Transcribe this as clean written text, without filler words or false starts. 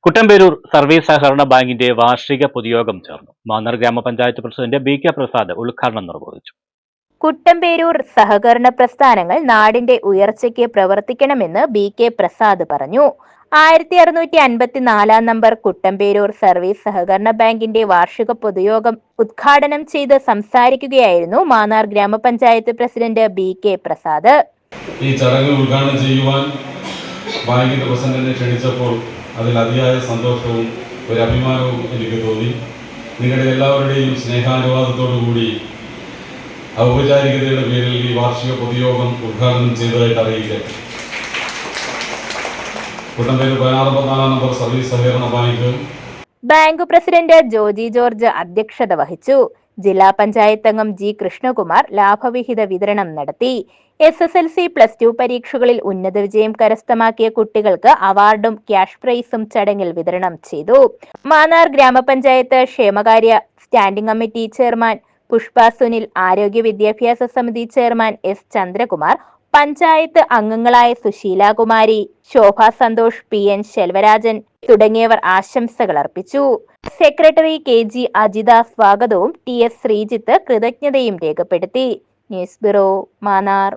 Kuttamperoor service സഹകരണ ബാങ്കിന്റെ വാർഷിക പൊതുയോഗം ചേർന്നു. മാന്നാർ ഗ്രാമപഞ്ചായത്ത് പ്രസിഡന്റ് BK പ്രസാദ് ഉദ്ഘാടനം നിർവഹിച്ചു. കുട്ടമ്പേരൂർ സഹകരണ പ്രസ്ഥാനങ്ങൾ നാടിന്റെ ഉയർച്ചയ്ക്ക് പ്രവർത്തിക്കണമെന്ന് BK പ്രസാദ് പറഞ്ഞു. 1654 നമ്പർ കുട്ടമ്പേരൂർ സർവീസ് സഹകരണ ബാങ്കിന്റെ വാർഷിക പൊതുയോഗം ഉദ്ഘാടനം ചെയ്ത് സംസാരിക്കുകയായിരുന്നു മാന്നാർ ഗ്രാമപഞ്ചായത്ത് പ്രസിഡന്റ് BK പ്രസാദ്. ഈ ചടങ്ങ് ഉദ്ഘാടനം ചെയ്യുവാൻ ബാങ്കിന്റെ പ്രസിഡന്റിനെ ക്ഷണിച്ചപ്പോൾ അതിൽ അതിയായ സന്തോഷവും ഒരു അഭിമാനവും എനിക്ക് തോന്നി. നിങ്ങളുടെ എല്ലാവരുടെയും സ്നേഹാനുവാദത്തോടുകൂടി ഔപചാരികതയുടെ പേരിൽ ഈ വാർഷിക പൊതുയോഗം ഉദ്ഘാടനം ചെയ്തതായിട്ട് അറിയിക്കുക. കുട്ടമ്പേരൂർ 14 നമ്പർ സർവീസ് സഹകരണ ബാങ്ക് പ്രസിഡന്റ് ജോജി ജോർജ് അധ്യക്ഷത വഹിച്ചു. ജില്ലാ പഞ്ചായത്ത് അംഗം G കൃഷ്ണകുമാർ ലാഭവിഹിത വിതരണം നടത്തി. SSLC +2 പരീക്ഷകളിൽ ഉന്നത വിജയം കരസ്ഥമാക്കിയ കുട്ടികൾക്ക് അവാർഡും ക്യാഷ് പ്രൈസും ചടങ്ങിൽ വിതരണം ചെയ്തു. മാന്നാർ ഗ്രാമപഞ്ചായത്ത് ക്ഷേമകാര്യ standing committee chairman Pushpa Sunil, ആരോഗ്യ വിദ്യാഭ്യാസ സമിതി ചെയർമാൻ S ചന്ദ്രകുമാർ, പഞ്ചായത്ത് അംഗങ്ങളായ സുശീല കുമാരി, ശോഭ സന്തോഷ്, PN ശെൽവരാജൻ തുടങ്ങിയവർ ആശംസകൾ അർപ്പിച്ചു. സെക്രട്ടറി KG അജിത സ്വാഗതവും TS ശ്രീജിത്ത് കൃതജ്ഞതയും രേഖപ്പെടുത്തി. News bureau, Mannar.